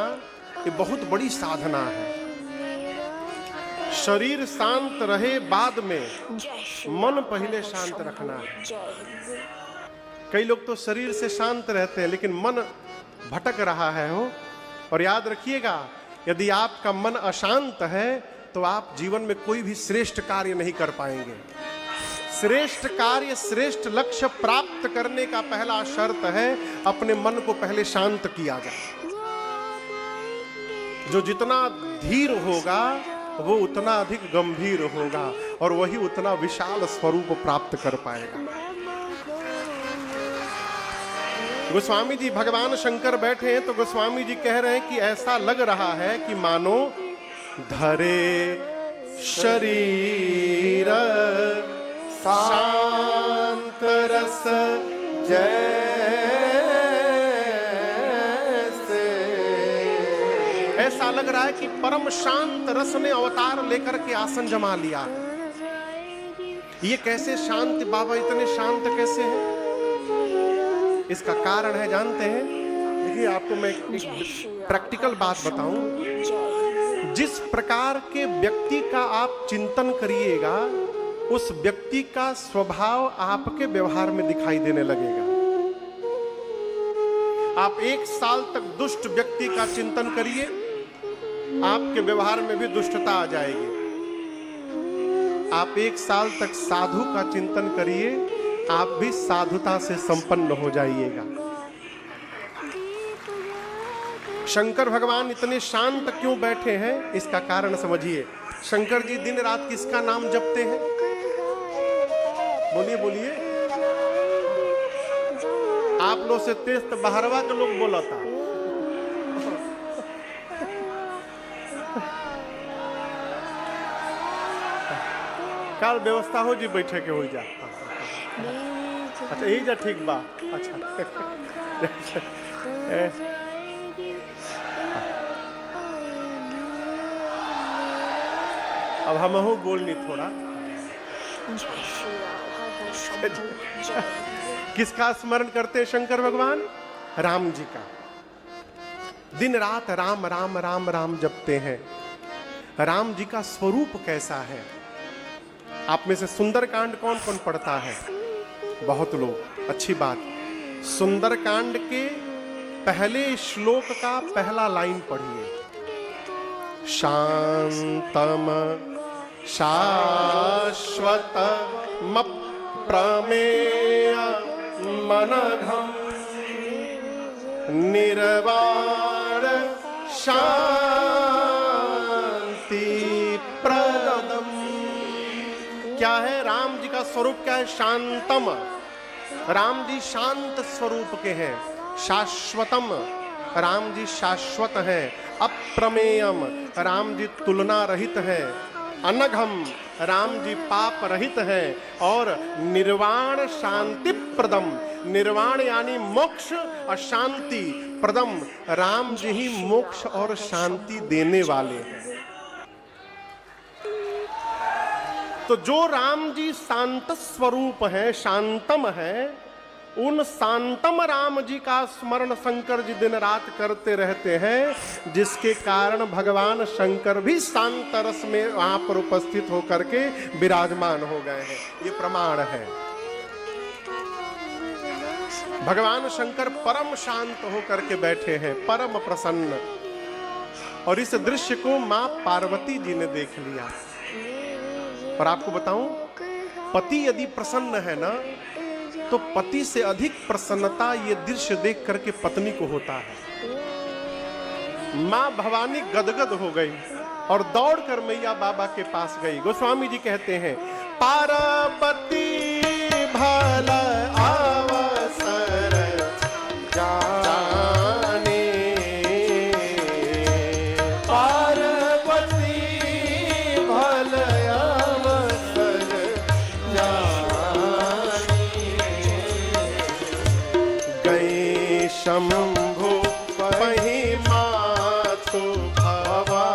ये बहुत बड़ी साधना है। शरीर शांत रहे, बाद में मन पहले शांत रखना है। कई लोग तो शरीर से शांत रहते हैं लेकिन मन भटक रहा है हो। और याद रखिएगा, यदि आपका मन अशांत है तो आप जीवन में कोई भी श्रेष्ठ कार्य नहीं कर पाएंगे। श्रेष्ठ कार्य, श्रेष्ठ लक्ष्य प्राप्त करने का पहला शर्त है अपने मन को पहले शांत किया जाए। जो जितना धीर होगा वो उतना अधिक गंभीर होगा और वही उतना विशाल स्वरूप प्राप्त कर पाएगा। गोस्वामी जी, भगवान शंकर बैठे हैं तो गोस्वामी जी कह रहे हैं कि ऐसा लग रहा है कि मानो धरे शरीर शांत रस जैसे। ऐसा लग रहा है कि परम शांत रस ने अवतार लेकर के आसन जमा लिया। ये कैसे शांत, बाबा इतने शांत कैसे हैं? इसका कारण है, जानते हैं? देखिए, आपको मैं एक प्रैक्टिकल बात बताऊं। जिस प्रकार के व्यक्ति का आप चिंतन करिएगा उस व्यक्ति का स्वभाव आपके व्यवहार में दिखाई देने लगेगा। आप 1 साल तक दुष्ट व्यक्ति का चिंतन करिए, आपके व्यवहार में भी दुष्टता आ जाएगी। आप 1 साल तक साधु का चिंतन करिए, आप भी साधुता से संपन्न हो जाइएगा। शंकर भगवान इतने शांत क्यों बैठे हैं, इसका कारण समझिए। शंकर जी दिन रात किसका नाम जपते हैं? बोलिए बोलिए। आप लोग से तेज तो बाहरवा के लोग बोला था। काल व्यवस्था हो जी, बैठे के हो जा। अच्छा, यही जा, ठीक बा। अच्छा अब हम हो बोलनी थोड़ा। किसका स्मरण करते हैं शंकर भगवान? राम जी का। दिन रात राम राम राम राम जपते हैं। राम जी का स्वरूप कैसा है? आप में से सुंदरकांड कौन कौन पढ़ता है? बहुत लोग। अच्छी बात। सुंदरकांड के पहले श्लोक का पहला लाइन पढ़िए। शांतम शाश्वतम प्रमेय मनघम निर्वाण शांति प्रदम। क्या है राम जी का स्वरूप? क्या है? शांतम। राम जी शांत स्वरूप के हैं। शाश्वतम, राम जी शाश्वत हैं। अप्रमेयम, राम जी तुलना रहित है। अनघम, राम जी पाप रहित है। और निर्वाण शांति प्रदम, निर्वाण यानी मोक्ष और शांति प्रदम, राम जी ही मोक्ष और शांति देने वाले हैं। तो जो राम जी शांत स्वरूप है, शांतम है, उन शांतम राम जी का स्मरण शंकर जी दिन रात करते रहते हैं, जिसके कारण भगवान शंकर भी शांत रस में वहां पर उपस्थित होकर के विराजमान हो गए हैं। ये प्रमाण है। भगवान शंकर परम शांत होकर के बैठे हैं, परम प्रसन्न। और इस दृश्य को मां पार्वती जी ने देख लिया। और आपको बताऊं, पति यदि प्रसन्न है ना, तो पति से अधिक प्रसन्नता ये दृश्य देख करके पत्नी को होता है। मां भवानी गदगद हो गई और दौड़कर मैया बाबा के पास गई। गोस्वामी जी कहते हैं, पार्वती भला अवसर जाने, पार्वती भला अवसर जाने, गए शंभु पहि माथु भवानी,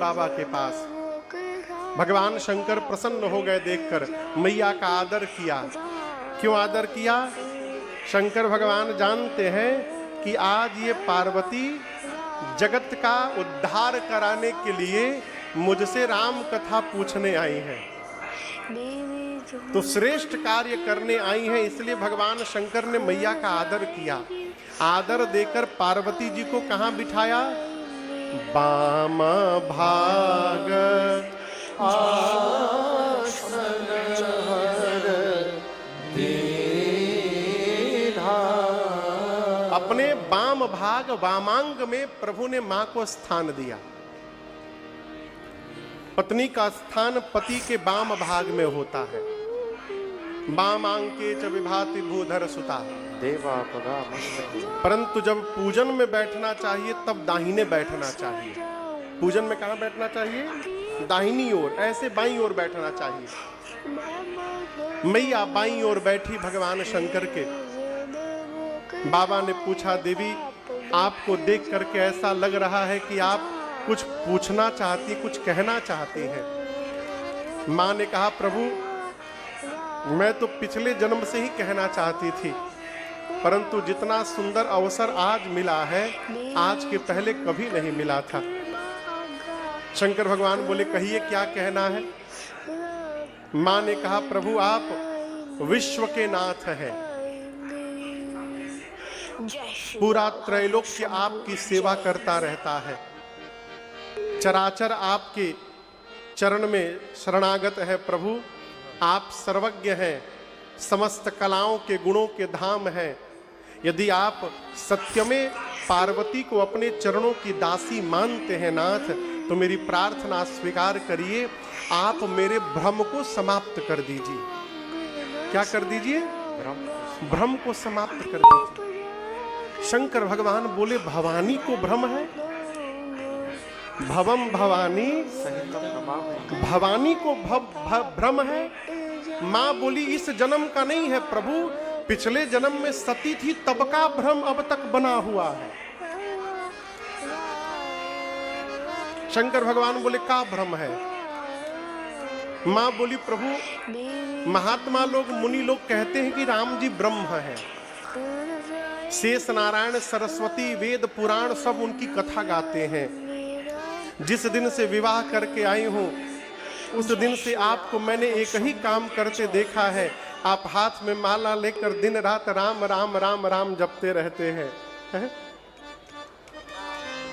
बाबा के पास। भगवान शंकर प्रसन्न हो गए देखकर, मैया का आदर किया। क्यों आदर किया? शंकर भगवान जानते हैं कि आज ये पार्वती जगत का उद्धार कराने के लिए मुझसे राम कथा पूछने आई हैं, तो श्रेष्ठ कार्य करने आई हैं, इसलिए भगवान शंकर ने मैया का आदर किया। आदर देकर पार्वती जी को कहां बिठाया? बाम भाग आसन हर दीन्हा। अपने वाम भाग वामांग में प्रभु ने मां को स्थान दिया। पत्नी का स्थान पति के वाम भाग में होता है। वामांके च विभाति भूधर सुता। देवापगा परंतु जब पूजन में बैठना चाहिए तब दाहिने बैठना चाहिए। पूजन में कहां बैठना चाहिए? दाहिनी ओर, ऐसे बाईं ओर बैठना चाहिए। मैया बाईं ओर बैठी भगवान शंकर के। बाबा ने पूछा, देवी आपको देख करके ऐसा लग रहा है कि आप कुछ पूछना चाहती, कुछ कहना चाहती हैं। मां ने कहा, प्रभु मैं तो पिछले जन्म से ही कहना चाहती थी, परंतु जितना सुंदर अवसर आज मिला है, आज के पहले कभी नहीं मिला था। शंकर भगवान बोले, कहिए क्या कहना है? मां ने कहा, प्रभु आप विश्व के नाथ हैं, पूरा त्रैलोक्य आपकी सेवा करता रहता है, चराचर आपके चरण में शरणागत है। प्रभु आप सर्वज्ञ हैं, समस्त कलाओं के गुणों के धाम हैं। यदि आप सत्य में पार्वती को अपने चरणों की दासी मानते हैं नाथ, तो मेरी प्रार्थना स्वीकार करिए, आप मेरे भ्रम को समाप्त कर दीजिए। क्या कर दीजिए? भ्रम को समाप्त कर दीजिए। शंकर भगवान बोले, भवानी को भ्रम है? भवम भवानी भवानी को भ्रम है? मां बोली, इस जन्म का नहीं है प्रभु, पिछले जन्म में सती थी तब का भ्रम अब तक बना हुआ है। शंकर भगवान बोले, का भ्रम है? मां बोली, प्रभु महात्मा लोग, मुनि लोग कहते हैं कि राम जी ब्रह्म हैं। शेष नारायण सरस्वती वेद पुराण सब उनकी कथा गाते हैं। जिस दिन से विवाह करके आई हूं, उस दिन से आपको मैंने एक ही काम करते देखा है, आप हाथ में माला लेकर दिन रात राम राम राम राम जपते रहते हैं। है?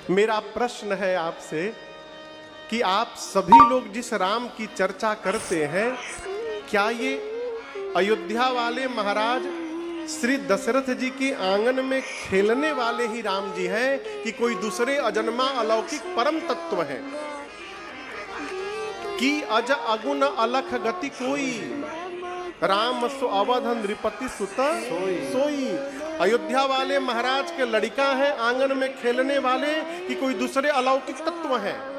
मेरा प्रश्न है आपसे कि आप सभी लोग जिस राम की चर्चा करते हैं, क्या ये अयोध्या वाले महाराज श्री दशरथ जी के आंगन में खेलने वाले ही राम जी हैं कि कोई दूसरे अजन्मा अलौकिक परम तत्व हैं? कि अज अगुण अलख गति कोई, राम सो अवध नृपति सुत सोई। अयोध्या वाले महाराज के लड़का है आंगन में खेलने वाले कि कोई दूसरे अलौकिक तत्व हैं?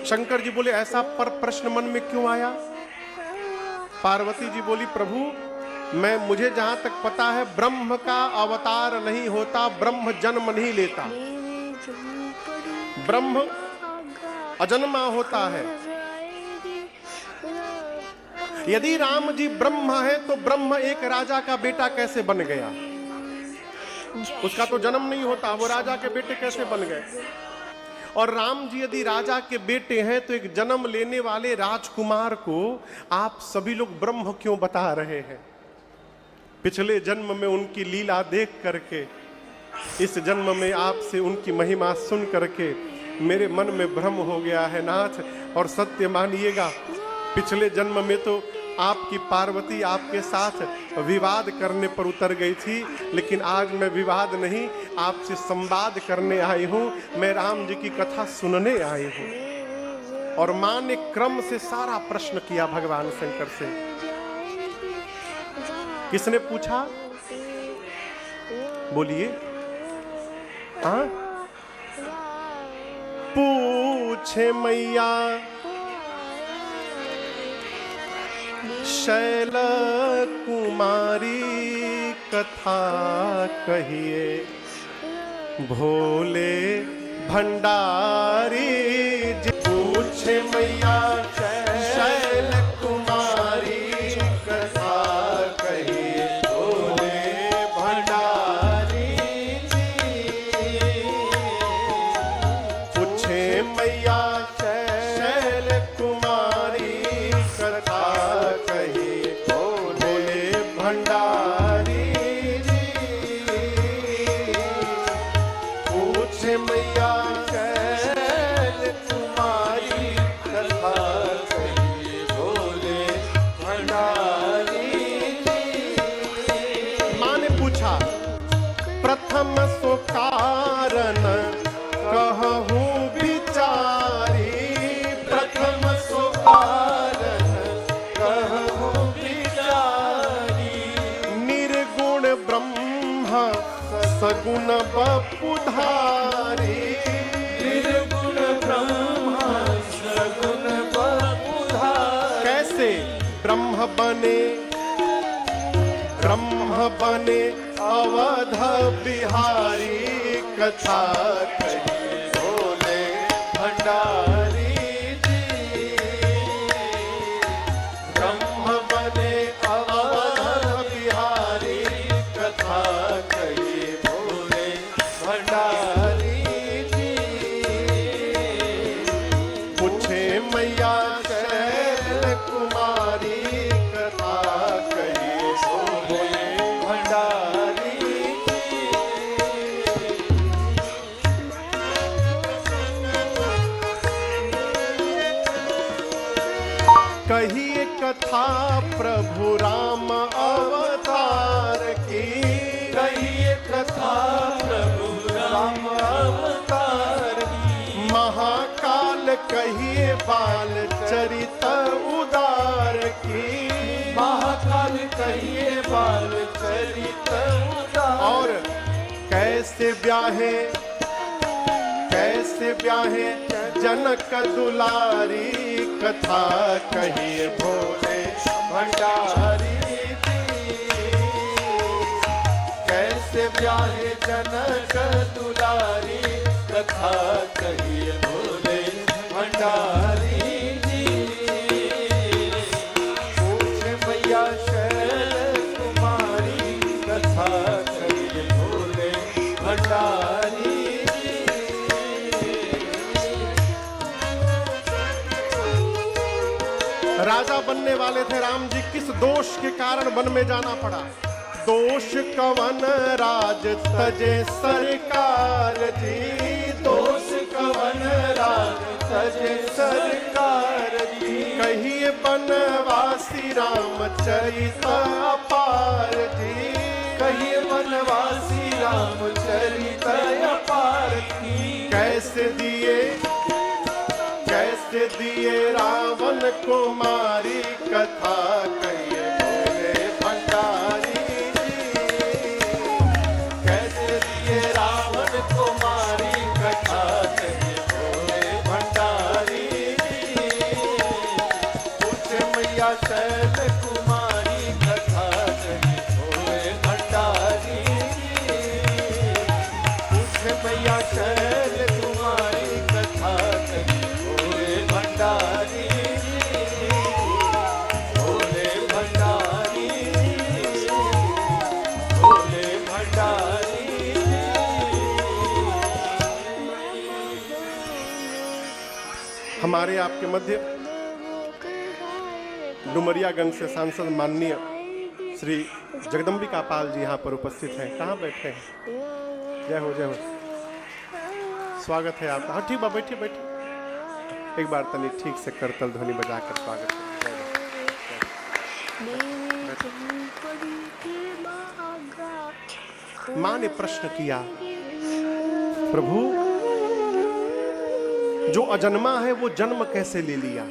शंकर जी बोले, ऐसा पर प्रश्न मन में क्यों आया? पार्वती जी बोली, प्रभु मुझे जहां तक पता है, ब्रह्म का अवतार नहीं होता, ब्रह्म जन्म नहीं लेता, ब्रह्म अजन्मा होता है। यदि राम जी ब्रह्म है तो ब्रह्म एक राजा का बेटा कैसे बन गया? उसका तो जन्म नहीं होता, वो राजा के बेटे कैसे बन गए? और राम जी यदि राजा के बेटे हैं तो एक जन्म लेने वाले राजकुमार को आप सभी लोग ब्रह्म क्यों बता रहे हैं? पिछले जन्म में उनकी लीला देख करके, इस जन्म में आपसे उनकी महिमा सुन करके मेरे मन में भ्रम हो गया है नाथ। और सत्य मानिएगा, पिछले जन्म में तो आपकी पार्वती आपके साथ विवाद करने पर उतर गई थी, लेकिन आज मैं विवाद नहीं, आपसे संवाद करने आई हूँ, मैं राम जी की कथा सुनने आई हूँ। और माँ ने क्रम से सारा प्रश्न किया भगवान शंकर से। किसने पूछा? बोलिए। हाँ, पूछे मैया शैल कुमारी कथा कहिए, भोले भंडारी जी पूछे मैया शैल कुमारी कथा कहिए बोले भंडारी जी। पूछे मैया शैल कुमारी कथा कहिए बोले भंडारी जी। पूछे मैया प्रथम सो कारण कहूँ विचारी। प्रथम सो कारण कहूँ विचारी। निर्गुण ब्रह्म सगुण बपुधारी। निर्गुण ब्रह्म सगुण बपुधारी। कैसे ब्रह्म बने अवध बिहारी कथा कहिए बोले भंडारी जी। ब्रह्म बने अवध बिहारी कथा कहिए बोले भंडारी जी। पूछे मैया शैल कुमारी कथा कहिए बोले भंडारी। कहिए कथा प्रभु राम अवतार की। कहिए कथा प्रभु राम अवतार की। महाकाल कहिए बाल चरित उदार की। महाकाल कहिए बाल चरित उदार। और कैसे ब्याहे जनक दुलारी कथा कहिए भोले भंडारी जी। कैसे ब्याहे जनक दुलारी कथा कहिए भोले भंडारी जी। पूछे मैया शैल कुमारी कथा कहिए भोले भंडारी। राजा बनने वाले थे राम जी, किस दोष के कारण वन में जाना पड़ा? दोष कवन राज तजे सरकार जी। दोष कवन राज तजे सरकार जी। कहिए बनवासी रामचरित अपार जी। कहिए बनवासी रामचरित अपार की। कैसे दिए रावण को मारी कथा कहिए बोले भंडारी जी। कैसे दिए रावण को मारी कथा कहिए बोले भंडारी जी। पूछे मैया शैल कुमारी कथा कहिए बोले भंडारी जी। पूछे मैया शैल कुमारी कथा कहिए भंडारी भोले भंडारी भोले भंडारी। हमारे आपके मध्य डुमरियागंज से सांसद माननीय श्री जगदम्बिका पाल जी यहाँ पर उपस्थित हैं। कहाँ बैठे हैं? जय हो जय हो, स्वागत है आपका। हाँ ठीक बा, बैठिए बैठिए। एक बार तनी ठीक से करतल ध्वनि बजाकर स्वागत करें। माँ ने प्रश्न किया, प्रभु जो अजन्मा है वो जन्म कैसे ले लिया?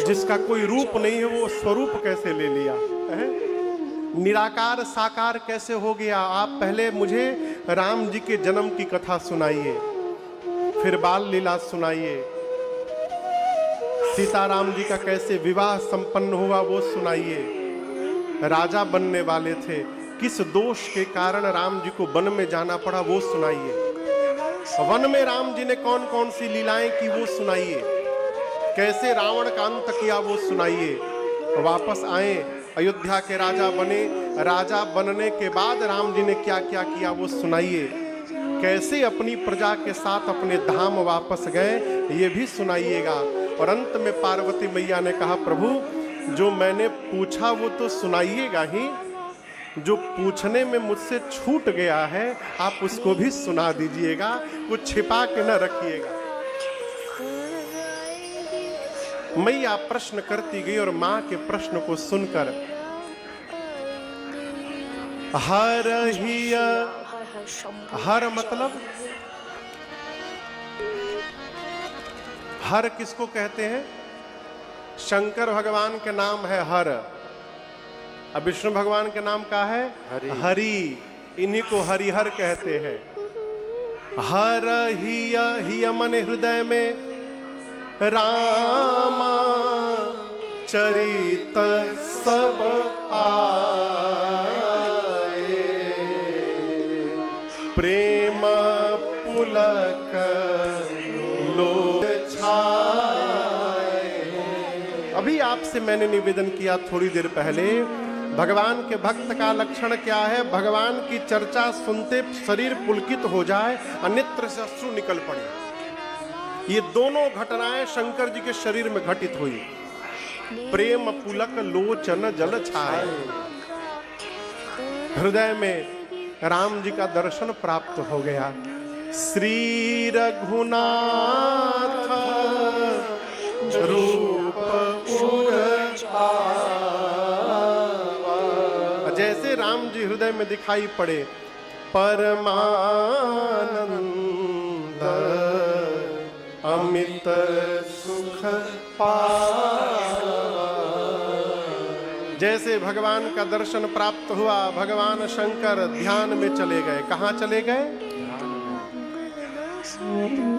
जिसका कोई रूप नहीं है वो स्वरूप कैसे ले लिया है? निराकार साकार कैसे हो गया? आप पहले मुझे राम जी के जन्म की कथा सुनाइए, फिर बाल लीला सुनाइए, सीताराम जी का कैसे विवाह संपन्न हुआ वो सुनाइए। राजा बनने वाले थे, किस दोष के कारण राम जी को वन में जाना पड़ा वो सुनाइए। वन में राम जी ने कौन कौन सी लीलाएं की वो सुनाइए, कैसे रावण का अंत किया वो सुनाइए। वापस आए, अयोध्या के राजा बने, राजा बनने के बाद राम जी ने क्या क्या किया वो सुनाइए। कैसे अपनी प्रजा के साथ अपने धाम वापस गए ये भी सुनाइएगा। और अंत में पार्वती मैया ने कहा, प्रभु जो मैंने पूछा वो तो सुनाइएगा ही, जो पूछने में मुझसे छूट गया है आप उसको भी सुना दीजिएगा, कुछ छिपा के न रखिएगा। मैया प्रश्न करती गई और मां के प्रश्न को सुनकर हर ही, हर मतलब हर किसको कहते हैं? शंकर भगवान के नाम है हर, अब विष्णु भगवान के नाम का है हरि, इन्हीं को हरिहर कहते हैं। हर ही मन हृदय में रामा चरित सब आए, प्रेम पुलक लोक छाए। अभी आपसे मैंने निवेदन किया थोड़ी देर पहले, भगवान के भक्त का लक्षण क्या है? भगवान की चर्चा सुनते शरीर पुलकित हो जाए, नेत्र से अश्रु निकल पड़े। ये दोनों घटनाएं शंकर जी के शरीर में घटित हुई। प्रेम पुलक लोचन जल छाए, हृदय में राम जी का दर्शन प्राप्त हो गया। श्री रघुनाथ रूप जैसे राम जी हृदय में दिखाई पड़े, परमानंद अमित सुख जैसे भगवान का दर्शन प्राप्त हुआ, भगवान शंकर ध्यान में चले गए। कहाँ चले गए?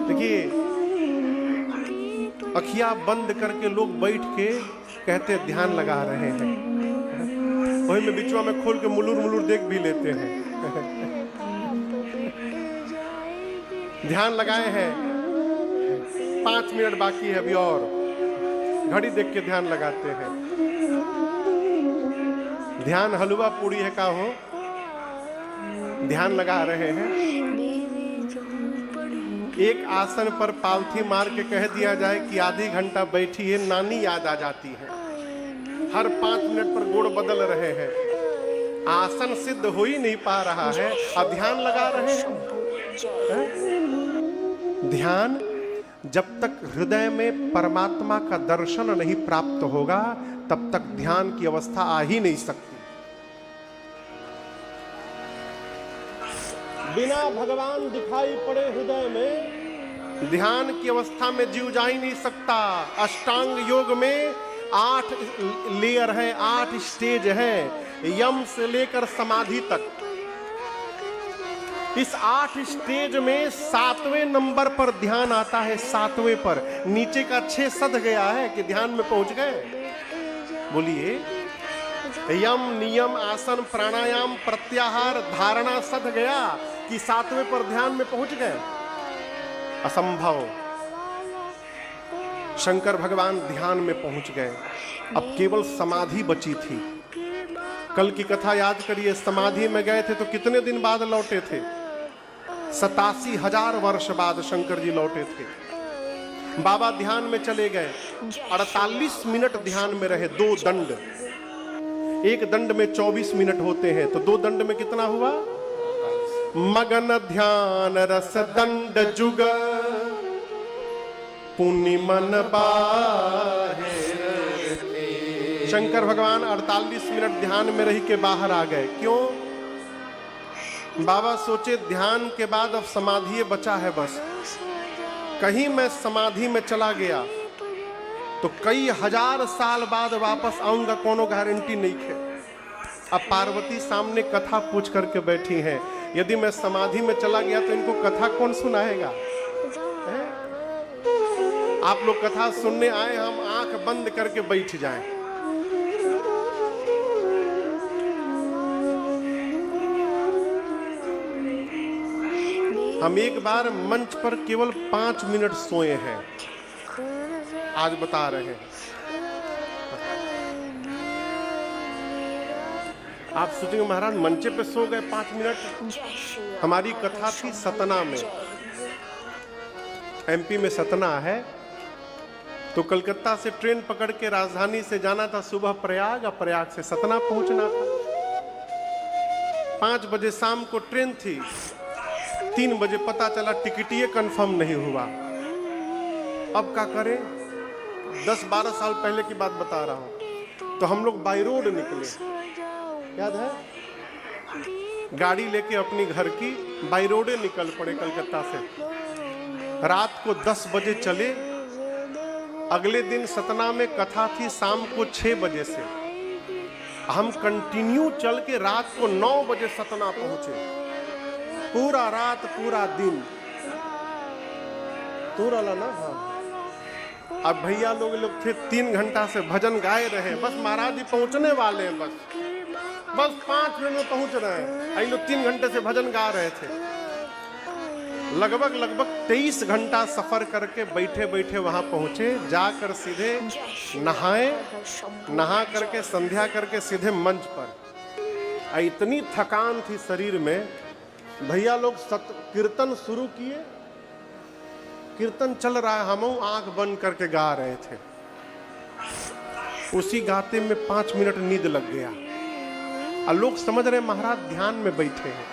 देखिए, अखियां बंद करके लोग बैठ के कहते ध्यान लगा रहे हैं, वही में बिचवा में खोल के मुलुर मुलुर देख भी लेते हैं। ध्यान लगाए हैं, 5 मिनट बाकी है अभी और, घड़ी देख के ध्यान लगाते हैं। ध्यान हलवा पूरी है का हो, ध्यान लगा रहे हैं। एक आसन पर पालथी मार के कह दिया जाए कि आधी घंटा बैठिए, नानी याद आ जाती है। हर 5 मिनट पर गोड़ बदल रहे हैं, आसन सिद्ध हो ही नहीं पा रहा है, अब ध्यान लगा रहे हैं। ध्यान जब तक हृदय में परमात्मा का दर्शन नहीं प्राप्त होगा तब तक ध्यान की अवस्था आ ही नहीं सकती। बिना भगवान दिखाई पड़े हृदय में ध्यान की अवस्था में जीव जा ही नहीं सकता। अष्टांग योग में 8 लेयर है, 8 स्टेज है, यम से लेकर समाधि तक। इस 8 स्टेज में 7वें नंबर पर ध्यान आता है, 7वें पर। नीचे का 6 सध गया है कि ध्यान में पहुंच गए। बोलिए, यम, नियम, आसन, प्राणायाम, प्रत्याहार, धारणा सध गया कि 7वें पर ध्यान में पहुंच गए? असंभव। शंकर भगवान ध्यान में पहुंच गए, अब केवल समाधि बची थी। कल की कथा याद करिए, समाधि में गए थे तो कितने दिन बाद लौटे थे? 87,000 वर्ष बाद शंकर जी लौटे थे। बाबा ध्यान में चले गए, 48 मिनट ध्यान में रहे। 2 दंड, एक दंड में 24 मिनट होते हैं, तो 2 दंड में कितना हुआ? मगन ध्यान रस दंड जुग पुनि मन बाहिर। शंकर भगवान 48 मिनट ध्यान में रही के बाहर आ गए। क्यों? बाबा सोचे ध्यान के बाद अब समाधि बचा है बस, कहीं मैं समाधि में चला गया तो कई हजार साल बाद वापस आऊंगा, कोनो गारंटी नहीं है। अब पार्वती सामने कथा पूछ करके बैठी हैं, यदि मैं समाधि में चला गया तो इनको कथा कौन सुनाएगा? आप लोग कथा सुनने आए, हम आंख बंद करके बैठ जाएं। हम एक बार मंच पर केवल 5 मिनट सोए हैं, आज बता रहे हैं। आप सोचेंगे महाराज मंचे पे सो गए 5 मिनट। हमारी कथा थी सतना में, एमपी में सतना है। तो कलकत्ता से ट्रेन पकड़ के राजधानी से जाना था सुबह प्रयाग, और प्रयाग से सतना पहुंचना था। 5 बजे शाम को ट्रेन थी, 3 बजे पता चला टिकट ये कंफर्म नहीं हुआ। अब क्या करें? 10-12 साल पहले की बात बता रहा हूं। तो हम लोग बाई रोड निकले, याद है? गाड़ी लेके अपनी घर की बाई रोडे निकल पड़े कलकत्ता से। रात को 10 बजे चले। अगले दिन सतना में कथा थी शाम को 6 बजे से। हम कंटिन्यू चल के रात को 9 बजे सतना पहुंचे। पूरा रात पूरा दिन तोरा ना। हाँ, अब भैया लोग थे 3 घंटा से भजन गाए रहे। बस महाराज जी पहुंचने वाले हैं, बस 5 मिनट में पहुंच रहे हैं। ये लोग 3 घंटे से भजन गा रहे थे। लगभग 23 घंटा सफर करके बैठे बैठे वहां पहुंचे। जाकर सीधे नहाए, नहा करके संध्या करके सीधे मंच पर। इतनी थकान थी शरीर में। भैया लोग कीर्तन शुरू किए, कीर्तन चल रहा है, हम आंख बंद करके गा रहे थे। उसी गाते में 5 मिनट नींद लग गया। और लोग समझ रहे महाराज ध्यान में बैठे हैं।